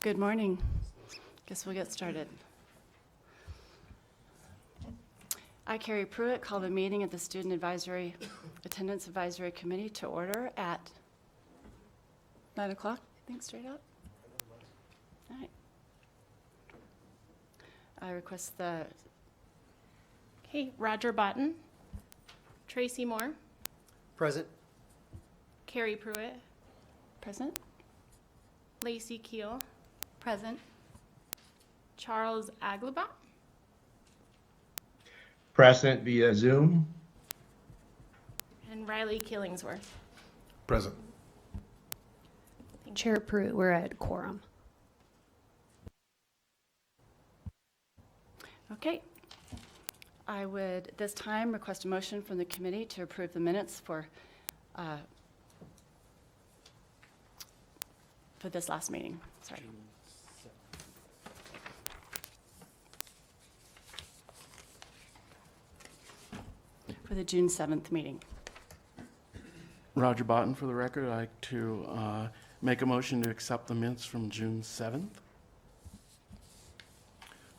Good morning. Guess we'll get started. I, Carrie Pruitt, call the meeting of the Attendance Advisory Committee to order at 9 o'clock, I think, straight up. All right. I request the, Okay, Roger Botten, Tracy Moore, Present. Carrie Pruitt, present. Lacey Keel, Present. Charles Aglabat, Present via Zoom. and Riley Killingsworth. Present. Chair Pruitt, we're at quorum. Okay. I would, this time, request a motion from the committee to approve the minutes for this last meeting. Sorry. For the June 7th meeting. Roger Botten, for the record. I'd like to make a motion to accept the minutes from June 7th.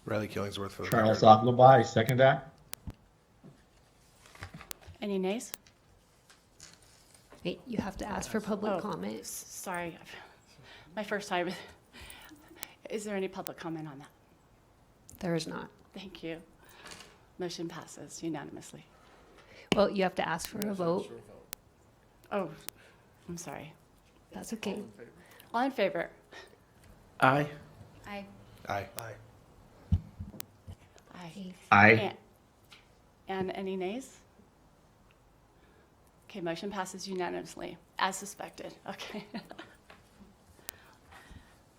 Riley Killingsworth for the Charles record. Aglabat, I second that. Any nays? Wait, you have to ask for public Oh, comment. Sorry, my first time. Is there any public comment on that? There is not. Thank you. Motion passes unanimously. Well, you have to ask for a vote. Oh, I'm sorry. That's okay. All in favor? Aye. Aye. Aye. Aye. Aye. And any nays? Okay, motion passes unanimously, as suspected. Okay.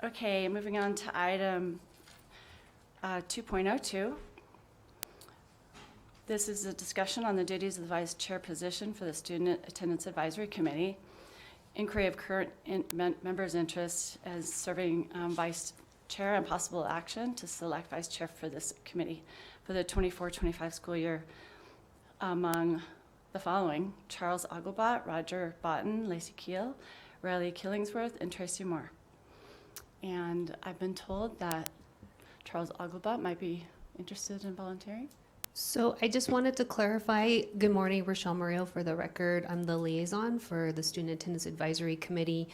Okay, moving on to item 2.02. This is a discussion on the duties of the vice chair position for the Student Attendance Advisory Committee. Inquiry of current members' interests as serving vice chair and possible action to select vice chair for this committee for the 24-25 school year among the following: Charles Aglabat, Roger Botten, Lacey Keel, Riley Killingsworth, and Tracy Moore. And I've been told that Charles Aglabat might be interested in volunteering. So I just wanted to clarify, good morning, Rochelle Murillo for the record. I'm the liaison for the Student Attendance Advisory Committee.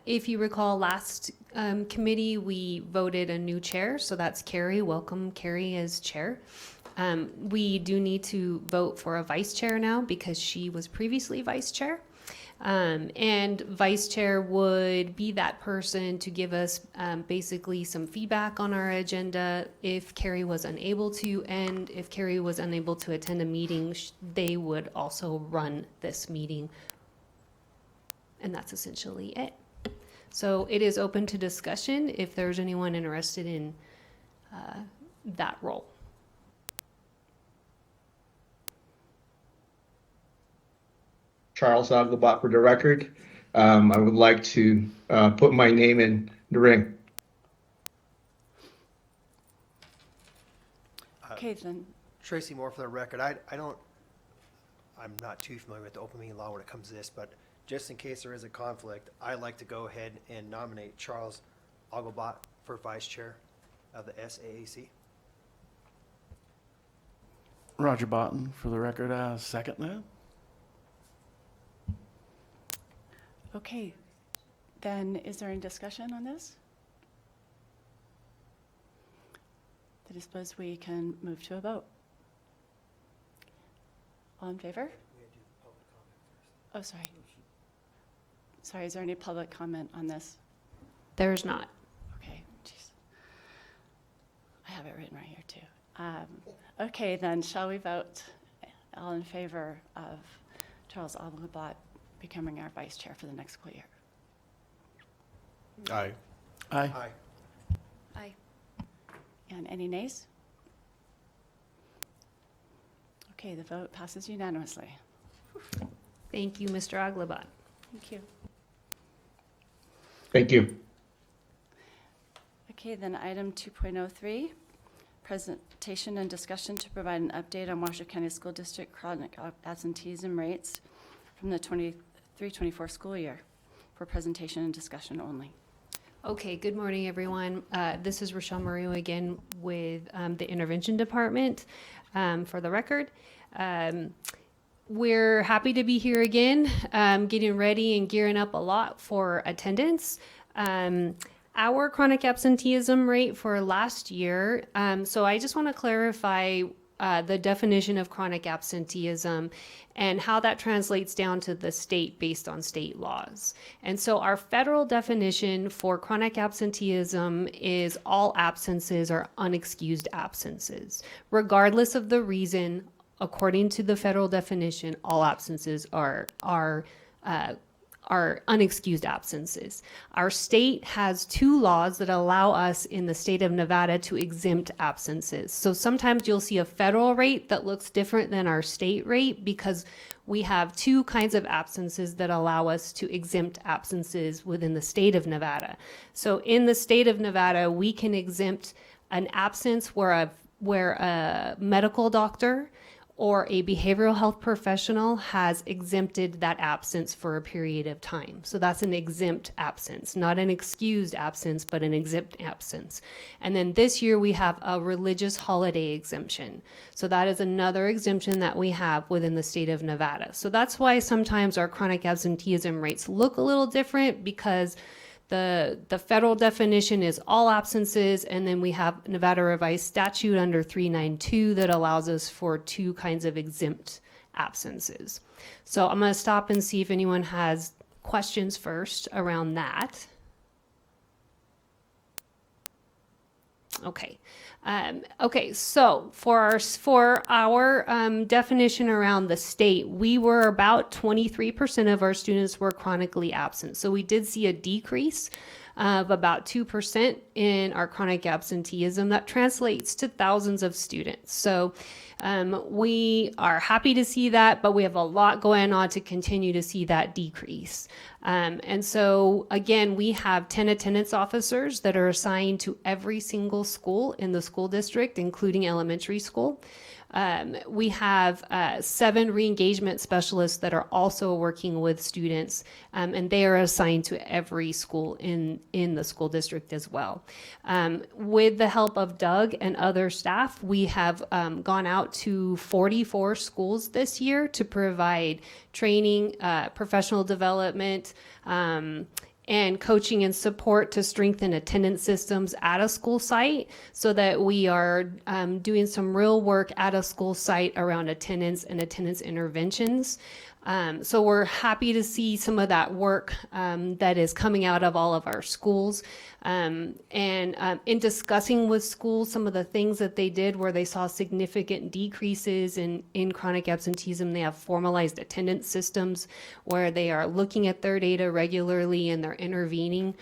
If you recall, last committee, we voted a new chair, so that's Carrie. Welcome, Carrie, as chair. We do need to vote for a vice chair now because she was previously vice chair. And vice chair would be that person to give us basically some feedback on our agenda if Carrie was unable to, and if Carrie was unable to attend a meeting, they would also run this meeting. And that's essentially it. So it is open to discussion if there's anyone interested in that role. Charles Aglabat for the record. I would like to put my name in the ring. Okay, then, Tracy Moore for the record. I'm not too familiar with the open meeting law when it comes to this, but just in case there is a conflict, I'd like to go ahead and nominate Charles Aglabat for vice chair of the SAAC. Roger Botten, for the record. Second that. okay. Then is there any discussion on this? Then I suppose we can move to a vote. All in favor? Oh, sorry. Sorry, is there any public comment on this? There's not. Okay, jeez. I have it written right here, too. Okay, then, shall we vote all in favor of Charles Aglabat becoming our vice chair for the next school year? Aye. Aye. Aye. Aye. And any nays? Okay, the vote passes unanimously. Thank you, Mr. Aglabat. Thank you. Thank you. Okay, then item 2.03, presentation and discussion to provide an update on Washoe County School District chronic absenteeism rates from the 23-24 school year for presentation and discussion only. Okay, good morning, everyone. This is Rochelle Murillo again with the Intervention Department. For the record, we're happy to be here again, getting ready and gearing up a lot for attendance. Our chronic absenteeism rate for last year, so I just want to clarify the definition of chronic absenteeism and how that translates down to the state based on state laws. And so our federal definition for chronic absenteeism is all absences or unexcused absences. Regardless of the reason, according to the federal definition, all absences are unexcused absences. Our state has two laws that allow us in the state of Nevada to exempt absences. So sometimes you'll see a federal rate that looks different than our state rate because we have two kinds of absences that allow us to exempt absences within the state of Nevada. So in the state of Nevada, we can exempt an absence where a medical doctor or a behavioral health professional has exempted that absence for a period of time. So that's an exempt absence, not an excused absence, but an exempt absence. And then this year we have a religious holiday exemption. So that is another exemption that we have within the state of Nevada. So that's why sometimes our chronic absenteeism rates look a little different because the federal definition is all absences, and then we have Nevada revised statute under 392 that allows us for two kinds of exempt absences. So I'm going to stop and see if anyone has questions first around that. Okay. So for our definition around the state, we were about 23% of our students were chronically absent. So we did see a decrease of about 2% in our chronic absenteeism. That translates to thousands of students. So we are happy to see that, but we have a lot going on to continue to see that decrease. And so, again, we have 10 attendance officers that are assigned to every single school in the school district, including elementary school. We have 7 re-engagement specialists that are also working with students, and they are assigned to every school in the school district as well. With the help of Doug and other staff, we have gone out to 44 schools this year to provide training, professional development, and coaching and support to strengthen attendance systems at a school site so that we are doing some real work at a school site around attendance and attendance interventions. So we're happy to see some of that work that is coming out of all of our schools. And in discussing with schools some of the things that they did where they saw significant decreases in chronic absenteeism, they have formalized attendance systems where they are looking at their data regularly and they're intervening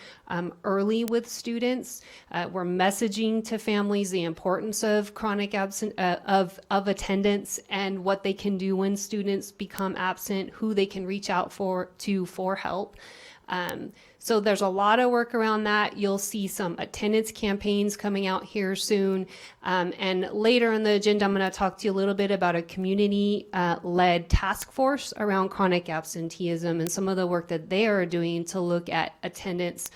early with students. We're messaging to families the importance of chronic of attendance and what they can do when students become absent, who they can reach out for help. So there's a lot of work around that. You'll see some attendance campaigns coming out here soon. And later in the agenda, I'm going to talk to you a little bit about a community-led task force around chronic absenteeism and some of the work that they are doing to look at attendance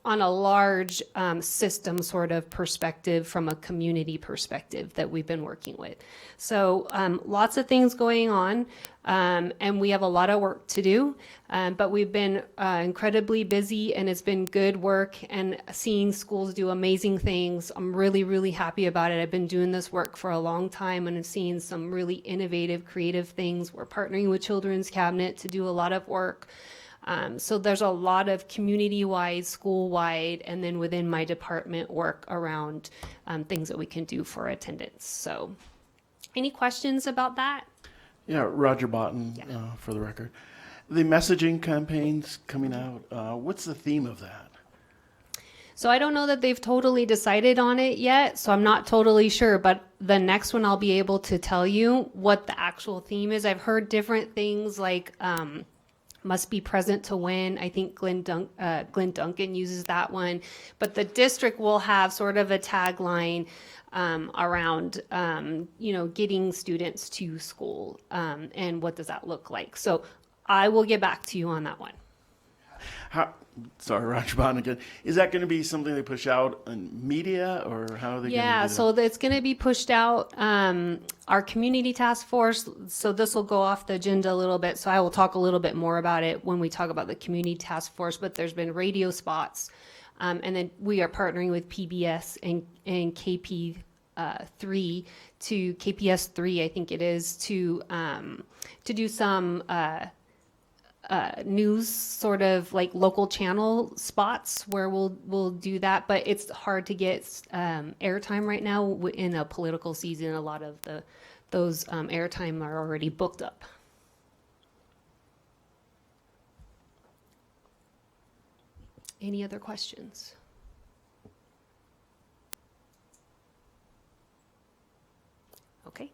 on a large system sort of perspective from a community perspective that we've been working with. So lots of things going on, and we have a lot of work to do, but we've been incredibly busy, and it's been good work and seeing schools do amazing things. I'm really, really happy about it. I've been doing this work for a long time, and I'm seeing some really innovative, creative things. We're partnering with Children's Cabinet to do a lot of work. So there's a lot of community-wide, school-wide, and then within my department work around things that we can do for attendance. So any questions about that? Yeah, Roger Botten, for the record. The messaging campaigns coming out, what's the theme of that? So I don't know that they've totally decided on it yet, so I'm not totally sure, but the next one I'll be able to tell you what the actual theme is. I've heard different things like must be present to win. I think Glenn Duncan uses that one, but the district will have sort of a tagline around, getting students to school and what does that look like. So I will get back to you on that one. Sorry, Roger Bond again. Is that going to be something they push out in media, or how are they Yeah, going to do so it's going to be pushed out. Our community task force, so this will go off the agenda a little bit. So I will talk a little bit more about it when we talk about the community task force, but there's been radio spots. And then we are partnering with PBS and KP 3 to KPS 3, I think it is, to do some news sort of like local channel spots where we'll do that, but it's hard to get airtime right now in a political season. A lot of those airtime are already booked up. Any other questions? Okay.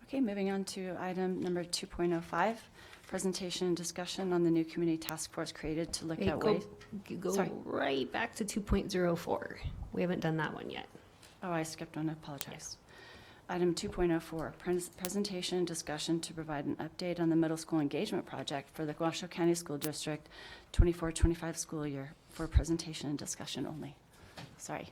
Okay, moving on to item number 2.05, presentation and discussion on the new community task force created to look Hey, at go ways. go Sorry. right back to 2.04. We haven't done that one yet. Oh, I skipped one, I apologize. Item 2.04, presentation and discussion to provide an update on the middle school engagement project for the Washoe County School District 24-25 school year for presentation and discussion only. Sorry.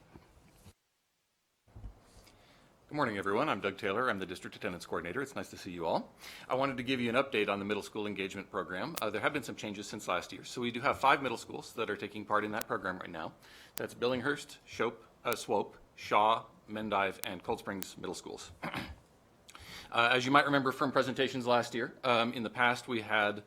Good morning, everyone. I'm Doug Taylor. I'm the District Attendance Coordinator. It's nice to see you all. I wanted to give you an update on the middle school engagement program. There have been some changes since last year. So we do have 5 middle schools that are taking part in that program right now. That's Billinghurst, Swope, Shaw, Mendive, and Cold Springs Middle Schools. As you might remember from presentations last year, in the past we had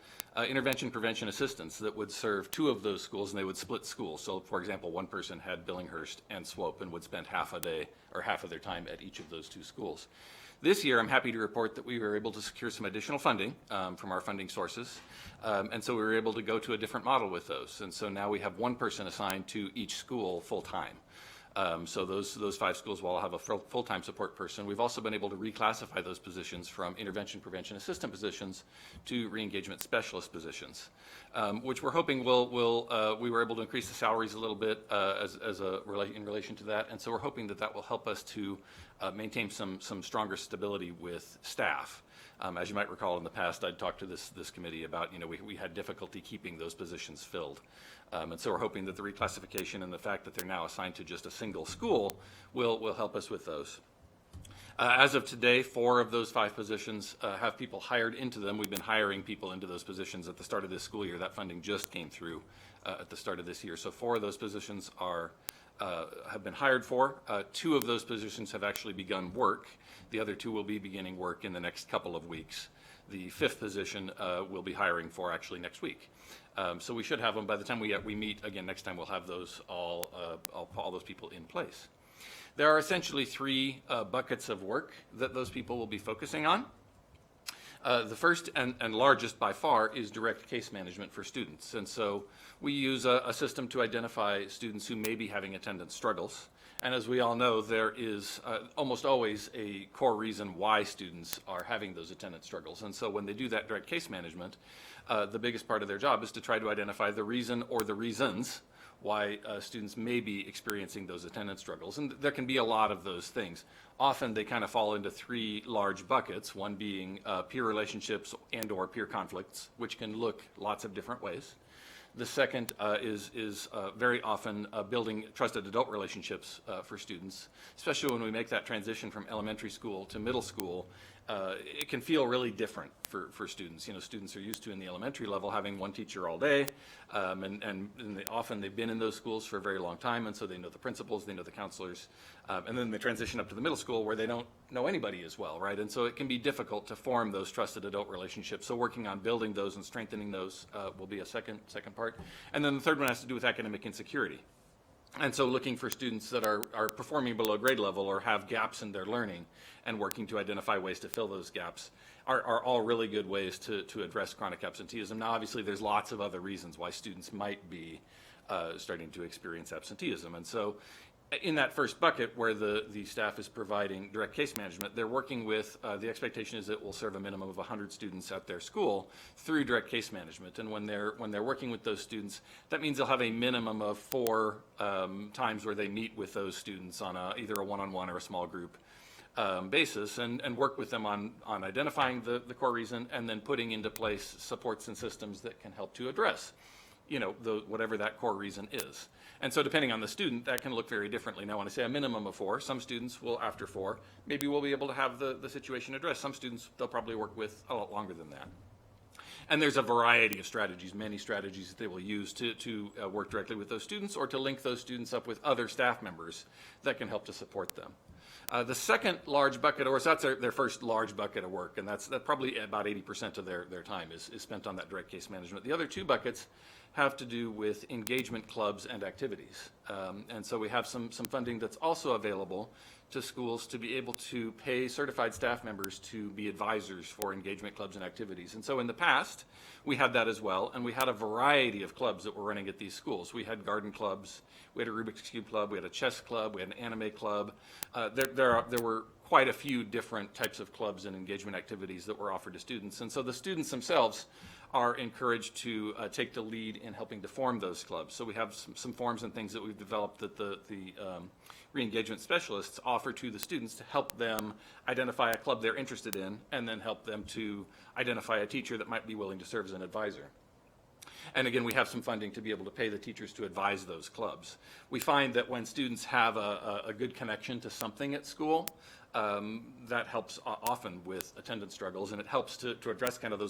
intervention prevention assistants that would serve 2 of those schools, and they would split schools. So for example, one person had Billinghurst and Swope and would spend half a day or half of their time at each of those 2 schools. This year, I'm happy to report that we were able to secure some additional funding from our funding sources. And so we were able to go to a different model with those. And so now we have one person assigned to each school full-time. So those 5 schools will all have a full-time support person. We've also been able to reclassify those positions from intervention prevention assistant positions to re-engagement specialist positions, which we're hoping we were able to increase the salaries a little bit in relation to that. And so we're hoping that will help us to maintain some stronger stability with staff. As you might recall, in the past, I'd talked to this committee about, we had difficulty keeping those positions filled. And so we're hoping that the reclassification and the fact that they're now assigned to just a single school will help us with those. As of today, 4 of those 5 positions have people hired into them. We've been hiring people into those positions at the start of this school year. That funding just came through at the start of this year. So 4 of those positions have been hired for. 2 of those positions have actually begun work. The other 2 will be beginning work in the next couple of weeks. The 5th position we'll be hiring for actually next week. So we should have them by the time we meet again next time. We'll have those all those people in place. There are essentially 3 buckets of work that those people will be focusing on. The first and largest by far is direct case management for students. And so we use a system to identify students who may be having attendance struggles. And as we all know, there is almost always a core reason why students are having those attendance struggles. And so when they do that direct case management, the biggest part of their job is to try to identify the reason or the reasons why students may be experiencing those attendance struggles. And there can be a lot of those things. Often they kind of fall into 3 large buckets, one being peer relationships and or peer conflicts, which can look lots of different ways. The second is very often building trusted adult relationships for students, especially when we make that transition from elementary school to middle school. It can feel really different for students. Students are used to in the elementary level having one teacher all day, and often they've been in those schools for a very long time, and so they know the principals, they know the counselors, and then they transition up to the middle school where they don't know anybody as well, right? And so it can be difficult to form those trusted adult relationships. So working on building those and strengthening those will be a second part. And then the third one has to do with academic insecurity. And so looking for students that are performing below grade level or have gaps in their learning and working to identify ways to fill those gaps are all really good ways to address chronic absenteeism. Now, obviously, there's lots of other reasons why students might be starting to experience absenteeism. And so in that first bucket where the staff is providing direct case management, they're working with, the expectation is it will serve a minimum of 100 students at their school through direct case management. And when they're working with those students, that means they'll have a minimum of 4 times where they meet with those students on either a one-on-one or a small group basis and work with them on identifying the core reason and then putting into place supports and systems that can help to address, whatever that core reason is. And so depending on the student, that can look very differently. Now, when I say a minimum of 4, some students will, after 4, maybe we'll be able to have the situation addressed. Some students, they'll probably work with a lot longer than that. And there's a variety of strategies, many strategies that they will use to work directly with those students or to link those students up with other staff members that can help to support them. The second large bucket, or so that's their first large bucket of work, and that's probably about 80% of their time is spent on that direct case management. The other 2 buckets have to do with engagement clubs and activities. And so we have some funding that's also available to schools to be able to pay certified staff members to be advisors for engagement clubs and activities. And so in the past, we had that as well, and we had a variety of clubs that were running at these schools. We had garden clubs, we had a Rubik's Cube club, we had a chess club, we had an anime club. There were quite a few different types of clubs and engagement activities that were offered to students. And so the students themselves are encouraged to take the lead in helping to form those clubs. So we have some forms and things that we've developed that the re-engagement specialists offer to the students to help them identify a club they're interested in and then help them to identify a teacher that might be willing to serve as an advisor. And again, we have some funding to be able to pay the teachers to advise those clubs. We find that when students have a good connection to something at school, that helps often with attendance struggles, and it helps to address kind of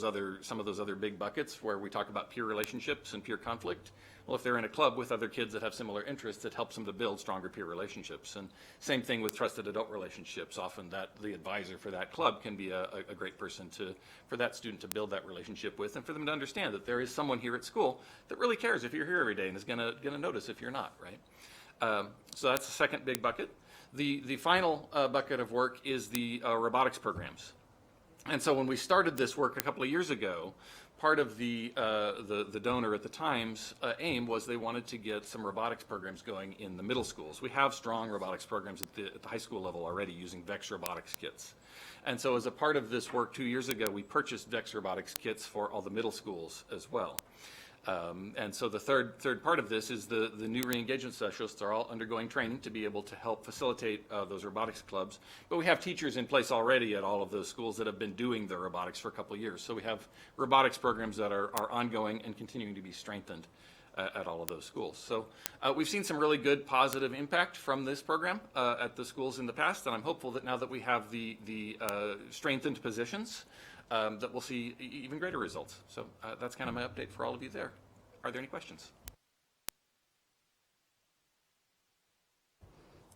some of those other big buckets where we talk about peer relationships and peer conflict. Well, if they're in a club with other kids that have similar interests, it helps them to build stronger peer relationships. And same thing with trusted adult relationships. Often the advisor for that club can be a great person for that student to build that relationship with, and for them to understand that there is someone here at school that really cares if you're here every day and is gonna notice if you're not, right? So that's the second big bucket. The final bucket of work is the robotics programs. And so when we started this work a couple of years ago, part of the donor at the time's aim was they wanted to get some robotics programs going in the middle schools. We have strong robotics programs at the high school level already using VEX robotics kits. And so as a part of this work 2 years ago, we purchased VEX robotics kits for all the middle schools as well. And so the third part of this is the new re-engagement specialists are all undergoing training to be able to help facilitate those robotics clubs. But we have teachers in place already at all of those schools that have been doing the robotics for a couple of years. So we have robotics programs that are ongoing and continuing to be strengthened at all of those schools. So we've seen some really good positive impact from this program at the schools in the past, and I'm hopeful that now that we have the strengthened positions, that we'll see even greater results. So that's kind of my update for all of you there. Are there any questions?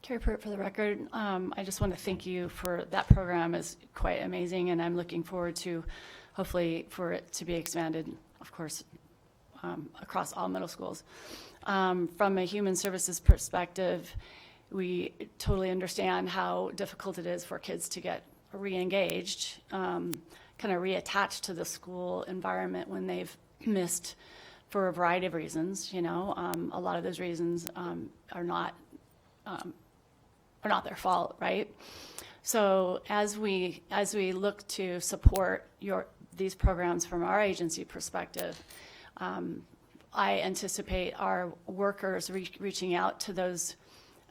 Carrie Pruitt for the record. I just want to thank you for that program is quite amazing, and I'm looking forward to hopefully for it to be expanded, of course, across all middle schools. From a human services perspective, we totally understand how difficult it is for kids to get re-engaged, kind of reattached to the school environment when they've missed for a variety of reasons. A lot of those reasons are not their fault, right? So as we look to support these programs from our agency perspective, I anticipate our workers reaching out to those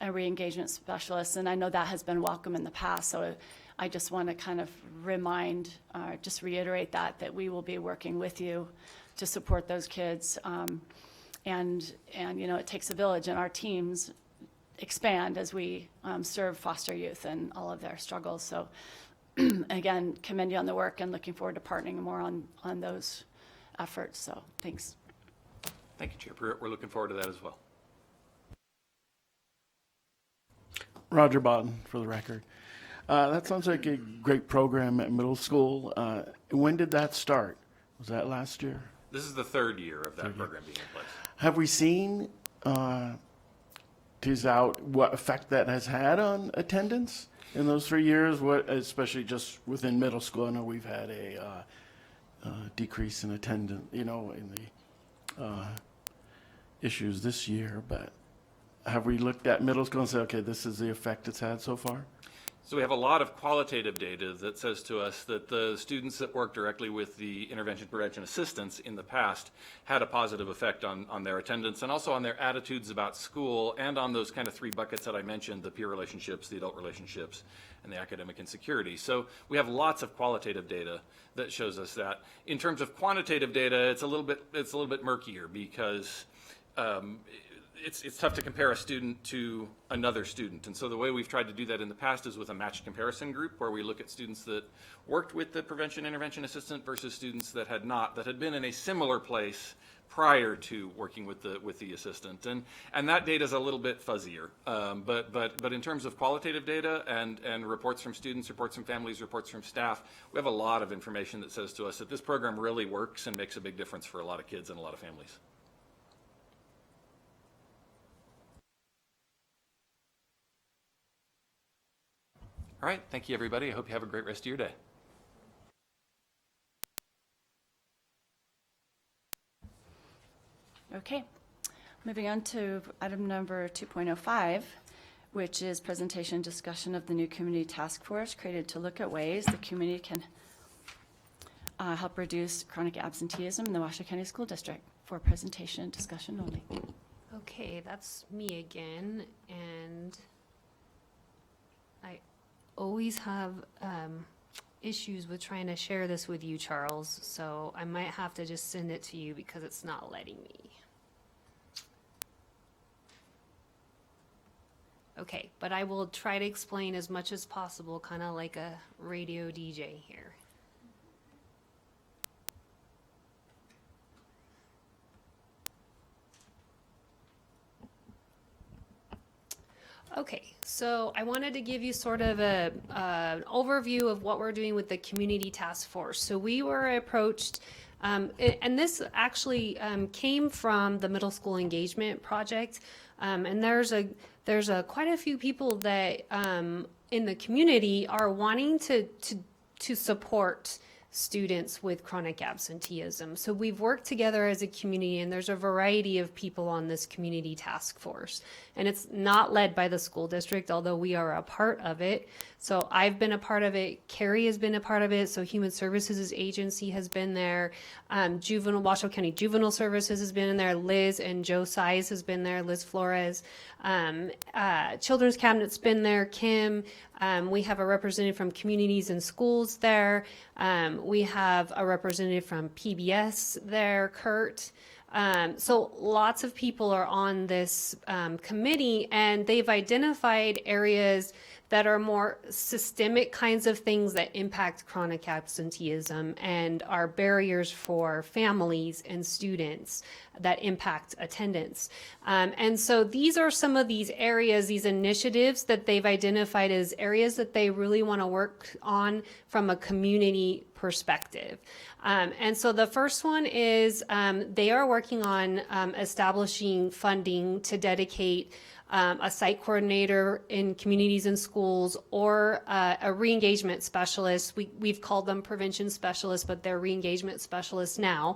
re-engagement specialists, and I know that has been welcome in the past. So I just want to kind of reiterate that we will be working with you to support those kids. And it takes a village, and our teams expand as we serve foster youth and all of their struggles. So again, commend you on the work and looking forward to partnering more on those efforts. So thanks. Thank you, Chair Pruitt. We're looking forward to that as well. Roger Botten, for the record. That sounds like a great program at middle school. When did that start? Was that last year? This is the third year of that program being in place. Have we seen, tease out what effect that has had on attendance in those 3 years? What, especially just within middle school? I know we've had a decrease in attendance, in the issues this year, but have we looked at middle school and said, okay, this is the effect it's had so far? So we have a lot of qualitative data that says to us that the students that work directly with the intervention prevention assistants in the past had a positive effect on their attendance and also on their attitudes about school and on those kind of three buckets that I mentioned, the peer relationships, the adult relationships, and the academic insecurity. So we have lots of qualitative data that shows us that. In terms of quantitative data, it's a little bit murkier because it's tough to compare a student to another student. And so the way we've tried to do that in the past is with a matched comparison group where we look at students that worked with the prevention intervention assistant versus students that had not, that had been in a similar place prior to working with the assistant. And that data is a little bit fuzzier. But in terms of qualitative data and reports from students, reports from families, reports from staff, we have a lot of information that says to us that this program really works and makes a big difference for a lot of kids and a lot of families. All right, thank you, everybody. I hope you have a great rest of your day. Okay, moving on to item number 2.05, which is presentation discussion of the new community task force created to look at ways the community can help reduce chronic absenteeism in the Washoe County School District. For presentation and discussion only. Okay, that's me again, and I always have issues with trying to share this with you, Charles, so I might have to just send it to you because it's not letting me. Okay, but I will try to explain as much as possible, kind of like a radio DJ here. Okay, so I wanted to give you sort of an overview of what we're doing with the community task force. So we were approached, and this actually came from the middle school engagement project, and there's quite a few people that in the community are wanting to support students with chronic absenteeism. So we've worked together as a community, and there's a variety of people on this community task force. And it's not led by the school district, although we are a part of it. So I've been a part of it. Carrie has been a part of it. So Human Services Agency has been there. Washoe County Juvenile Services has been in there. Liz and Joe Size has been there. Liz Flores. Children's Cabinet's been there. Kim. We have a representative from Communities and Schools there. We have a representative from PBS there, Kurt. So lots of people are on this committee, and they've identified areas that are more systemic kinds of things that impact chronic absenteeism and are barriers for families and students that impact attendance. And so these are some of these areas, these initiatives that they've identified as areas that they really want to work on from a community perspective. And so the first one is they are working on establishing funding to dedicate a site coordinator in communities and schools, or a re-engagement specialist. We've called them prevention specialists, but they're re-engagement specialists now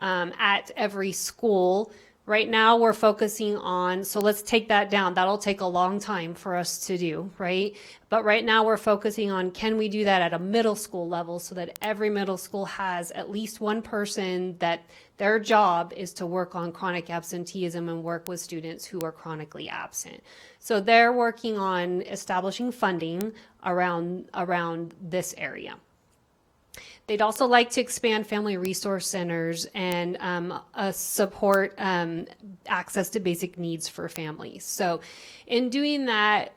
at every school. Right now we're focusing on, so let's take that down. That'll take a long time for us to do, right? But right now we're focusing on, can we do that at a middle school level so that every middle school has at least one person that their job is to work on chronic absenteeism and work with students who are chronically absent. So they're working on establishing funding around this area. They'd also like to expand family resource centers and support access to basic needs for families. So in doing that,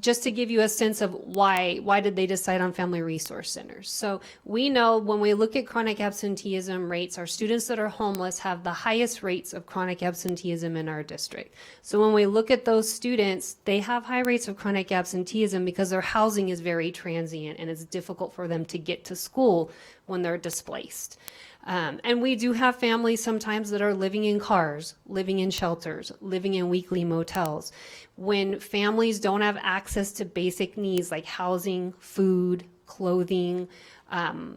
just to give you a sense of why did they decide on family resource centers? So we know when we look at chronic absenteeism rates, our students that are homeless have the highest rates of chronic absenteeism in our district. So when we look at those students, they have high rates of chronic absenteeism because their housing is very transient and it's difficult for them to get to school when they're displaced. And we do have families sometimes that are living in cars, living in shelters, living in weekly motels. When families don't have access to basic needs like housing, food, clothing,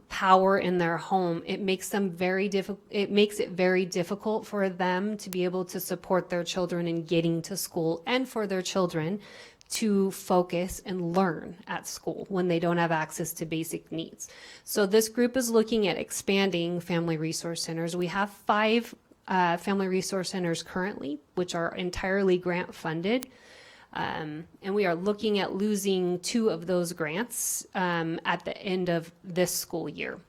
power in their home, it makes it very difficult for them to be able to support their children in getting to school, and for their children to focus and learn at school when they don't have access to basic needs. So this group is looking at expanding family resource centers. We have 5 family resource centers currently, which are entirely grant funded. And we are looking at losing 2 of those grants at the end of this school year.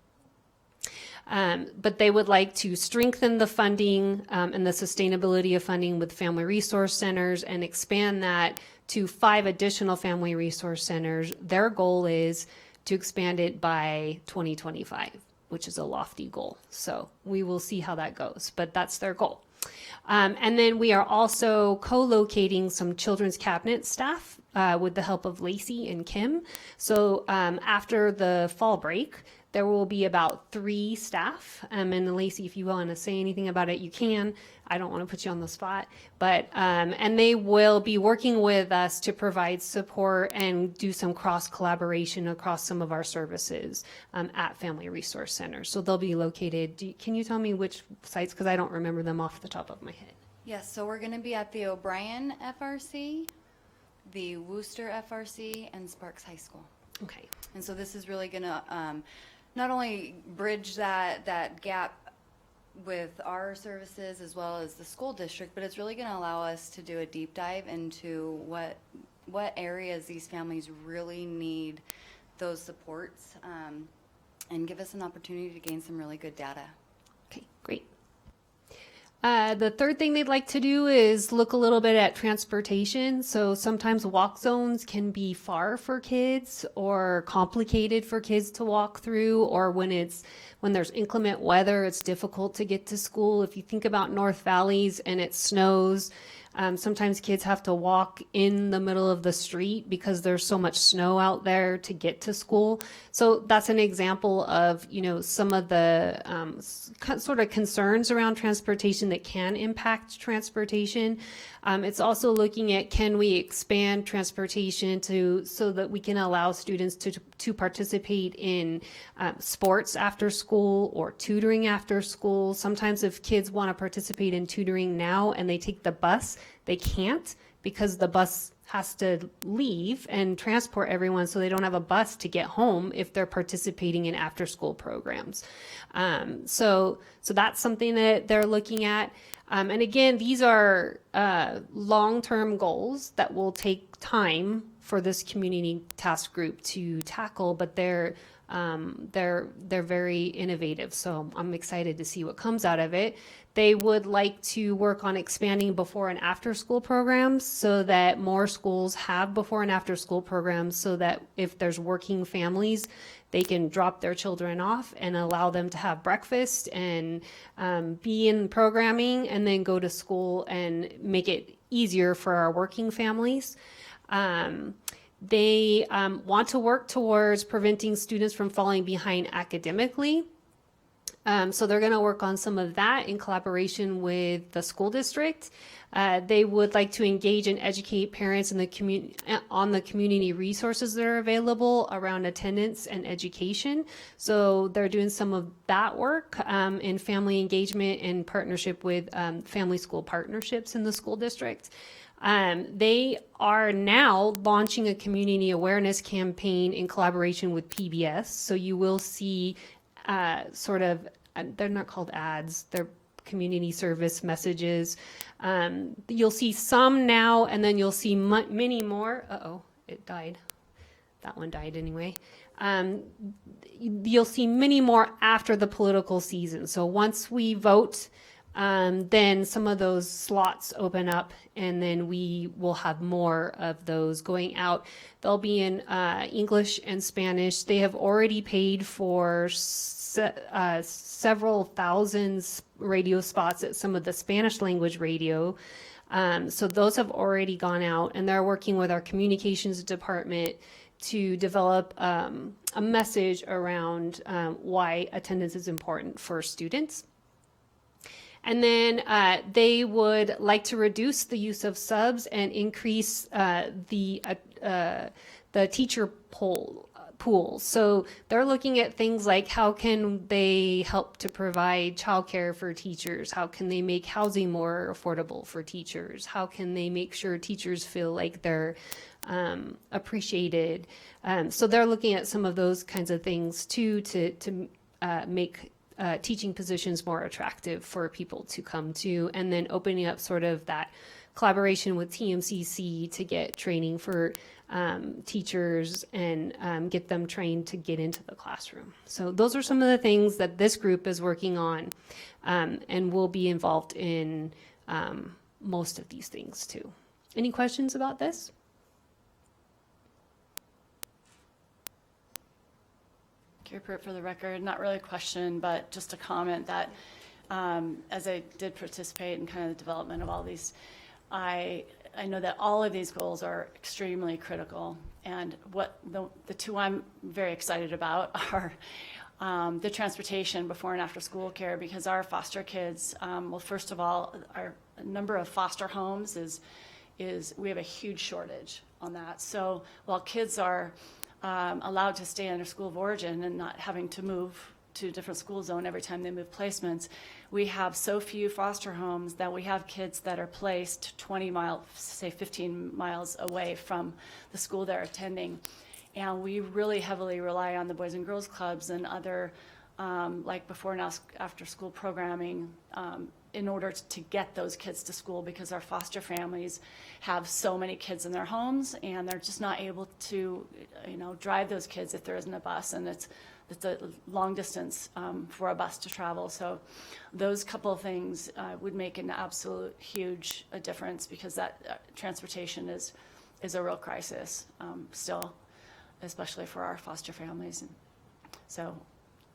But they would like to strengthen the funding and the sustainability of funding with family resource centers and expand that to 5 additional family resource centers. Their goal is to expand it by 2025, which is a lofty goal. So we will see how that goes, but that's their goal. And then we are also co-locating some children's cabinet staff with the help of Lacey and Kim. So after the fall break, there will be about 3 staff. And Lacey, if you want to say anything about it, you can. I don't want to put you on the spot. But and they will be working with us to provide support and do some cross collaboration across some of our services at Family Resource Centers. So they'll be located. Can you tell me which sites? Because I don't remember them off the top of my head. Yes, so we're going to be at the O'Brien FRC, the Worcester FRC, and Sparks High School. Okay. And so this is really going to not only bridge that gap with our services as well as the school district, but it's really going to allow us to do a deep dive into what areas these families really need those supports, and give us an opportunity to gain some really good data. Okay, great. The third thing they'd like to do is look a little bit at transportation. So sometimes walk zones can be far for kids or complicated for kids to walk through, or when there's inclement weather, it's difficult to get to school. If you think about North Valleys and it snows, sometimes kids have to walk in the middle of the street because there's so much snow out there to get to school. So that's an example of, some of the sort of concerns around transportation that can impact transportation. It's also looking at, can we expand transportation so that we can allow students to participate in sports after school or tutoring after school. Sometimes if kids want to participate in tutoring now and they take the bus, they can't because the bus has to leave and transport everyone, so they don't have a bus to get home if they're participating in after school programs. So that's something that they're looking at. And again, these are long-term goals that will take time for this community task group to tackle, but they're very innovative. So I'm excited to see what comes out of it. They would like to work on expanding before and after school programs so that more schools have before and after school programs, so that if there's working families, they can drop their children off and allow them to have breakfast and be in programming and then go to school and make it easier for our working families. They want to work towards preventing students from falling behind academically. So they're going to work on some of that in collaboration with the school district. They would like to engage and educate parents in on the community resources that are available around attendance and education. So they're doing some of that work in family engagement in partnership with family school partnerships in the school district. They are now launching a community awareness campaign in collaboration with PBS. So you will see they're not called ads, they're community service messages. You'll see some now, and then you'll see many more. It died. That one died anyway. You'll see many more after the political season. So once we vote, then some of those slots open up, and then we will have more of those going out. They'll be in English and Spanish. They have already paid for several thousand radio spots at some of the Spanish language radio. So those have already gone out, and they're working with our communications department to develop a message around why attendance is important for students. And then they would like to reduce the use of subs and increase the teacher pool pools. So they're looking at things like how can they help to provide childcare for teachers? How can they make housing more affordable for teachers? How can they make sure teachers feel like they're appreciated? So they're looking at some of those kinds of things too to make teaching positions more attractive for people to come to, and then opening up sort of that collaboration with TMCC to get training for teachers and get them trained to get into the classroom. So those are some of the things that this group is working on, and will be involved in most of these things too. Any questions about this? Carrie Pruitt for the record, not really a question, but just a comment that as I did participate in kind of the development of all these, I know that all of these goals are extremely critical, and what the two I'm very excited about are the transportation before and after school care, because our foster kids, well, first of all, our number of foster homes is we have a huge shortage on that. So while kids are allowed to stay in their school of origin and not having to move to a different school zone every time they move placements, we have so few foster homes that we have kids that are placed 20 miles, say 15 miles away from the school they're attending. And we really heavily rely on the Boys and Girls Clubs and other like before and after school programming in order to get those kids to school, because our foster families have so many kids in their homes and they're just not able to, drive those kids if there isn't a bus, and it's a long distance for a bus to travel. So those couple of things would make an absolute huge difference, because that transportation is a real crisis still, especially for our foster families. And so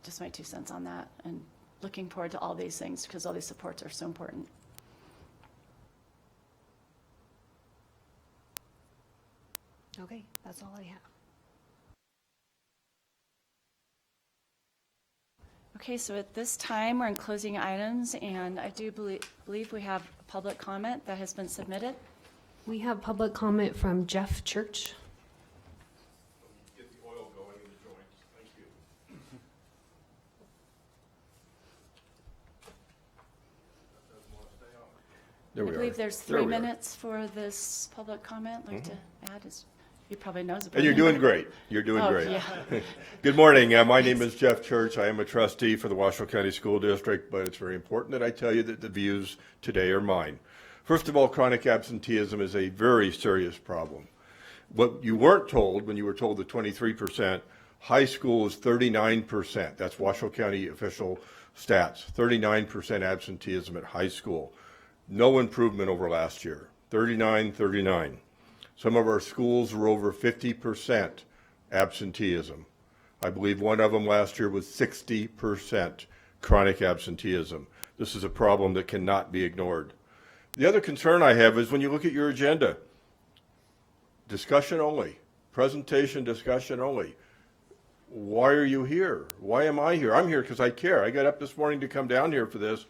just my 2 cents on that, and looking forward to all these things because all these supports are so important. Okay, that's all I have. Okay, so at this time, we're in closing items, and I do believe we have a public comment that has been submitted. We have public comment from Jeff Church. Get the oil going in the joints. Thank you. There I we are. believe there's There 3 we are. minutes for this public comment. Like to add, he probably knows about it. And you're doing great. You're doing Oh, great. yeah. Good morning. My name is Jeff Church. I am a trustee for the Washoe County School District, but it's very important that I tell you that the views today are mine. First of all, chronic absenteeism is a very serious problem. What you weren't told when you were told the 23%, high school is 39%. That's Washoe County official stats, 39% absenteeism at high school. No improvement over last year, 39. Some of our schools were over 50% absenteeism. I believe one of them last year was 60% chronic absenteeism. This is a problem that cannot be ignored. The other concern I have is when you look at your agenda, discussion only, presentation discussion only. Why are you here? Why am I here? I'm here because I care. I got up this morning to come down here for this.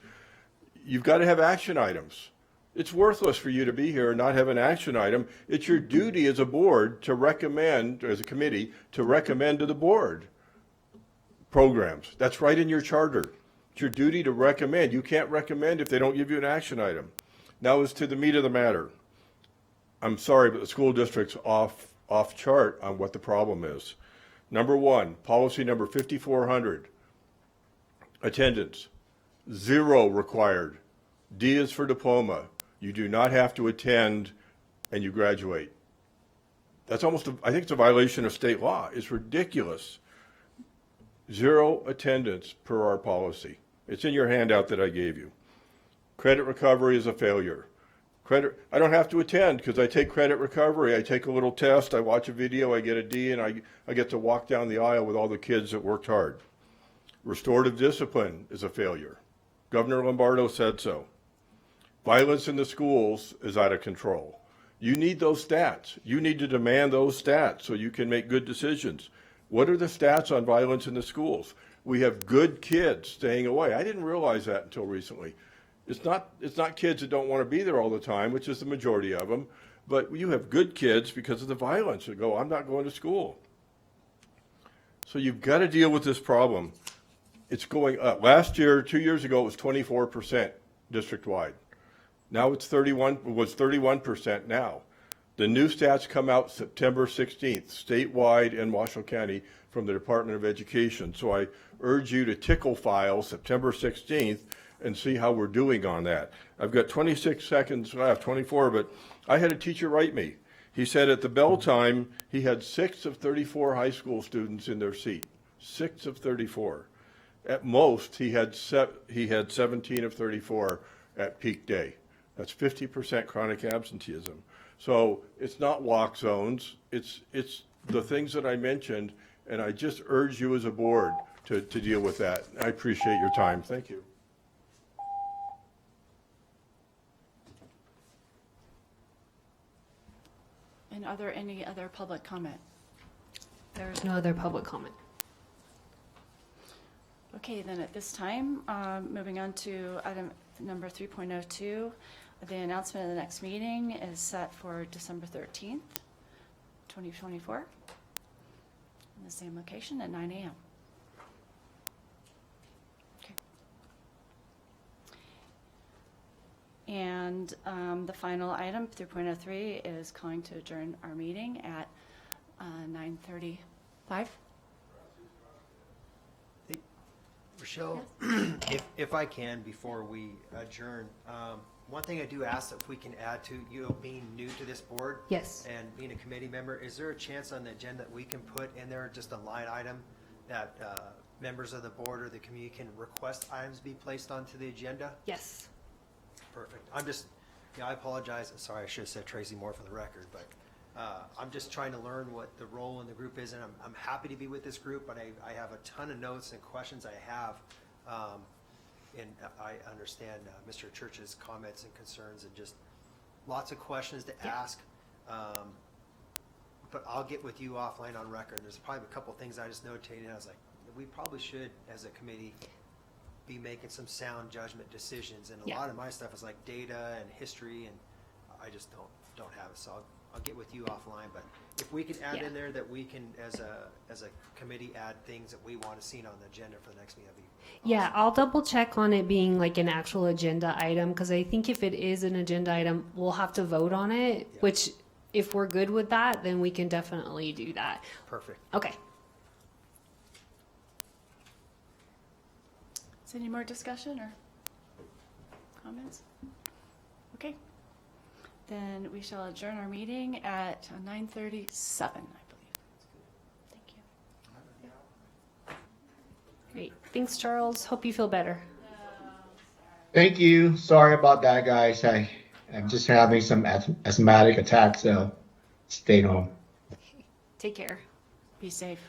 You've got to have action items. It's worthless for you to be here and not have an action item. It's your duty as a board to recommend, as a committee, to recommend to the board programs. That's right in your charter. It's your duty to recommend. You can't recommend if they don't give you an action item. Now as to the meat of the matter. I'm sorry, but the school district's off chart on what the problem is. Number one, policy number 5400, attendance. 0 required. D is for diploma. You do not have to attend and you graduate. That's almost, I think it's a violation of state law. It's ridiculous. 0 attendance per our policy. It's in your handout that I gave you. Credit recovery is a failure. I don't have to attend because I take credit recovery. I take a little test, I watch a video, I get a D, and I get to walk down the aisle with all the kids that worked hard. Restorative discipline is a failure. Governor Lombardo said so. Violence in the schools is out of control. You need those stats. You need to demand those stats so you can make good decisions. What are the stats on violence in the schools? We have good kids staying away. I didn't realize that until recently. It's not kids that don't want to be there all the time, which is the majority of them, but you have good kids because of the violence that go, I'm not going to school. So you've got to deal with this problem. It's going up. Last year, 2 years ago, it was 24% district-wide. Now it's 31% now. The new stats come out September 16th, statewide in Washoe County from the Department of Education. So I urge you to tickle file September 16th and see how we're doing on that. I've got 26 seconds left, 24, but I had a teacher write me. He said at the bell time, he had 6 of 34 high school students in their seat. 6 of 34. At most, he had 17 of 34 at peak day. That's 50% chronic absenteeism. So it's not walk zones, it's the things that I mentioned, and I just urge you as a board to deal with that. I appreciate your time. Thank you. And are there any other public comment? There's no other public comment. Okay, then at this time, moving on to item number 3.02, the announcement of the next meeting is set for December 13th, 2024, in the same location at 9 a.m. Okay. And the final item, 3.03, is calling to adjourn our meeting at 9:35. Rochelle, if I can, before we adjourn, one thing I do ask if we can add to, you being new to this board. Yes. And being a committee member, is there a chance on the agenda that we can put in there just a line item that members of the board or the community can request items be placed onto the agenda? Yes. Perfect. I'm just, I apologize. Sorry, I should have said Tracy Moore for the record, but I'm just trying to learn what the role in the group is, and I'm happy to be with this group, but I have a ton of notes and questions I have. And I understand Mr. Church's comments and concerns and just lots of questions to ask. But I'll get with you offline on record. There's probably a couple things I just notated. I was like, we probably should, as a committee, be making some sound judgment decisions. And a lot of my stuff is like data and history, and I just don't have it. So I'll get with you offline. But if we can add in there that we can, as a committee, add things that we want to see on the agenda for the next meeting, that'd be awesome. Yeah, I'll double check on it being like an actual agenda item, because I think if it is an agenda item, we'll have to vote on it, which if we're good with that, then we can definitely do that. Perfect. Okay. Is there any more discussion or comments? Okay. Then we shall adjourn our meeting at 9:37, I believe. Thank you. Great. Thanks, Charles. Hope you feel better. Thank you. Sorry about that, guys. I'm just having some asthmatic attacks, so stay home. Take care. Be safe.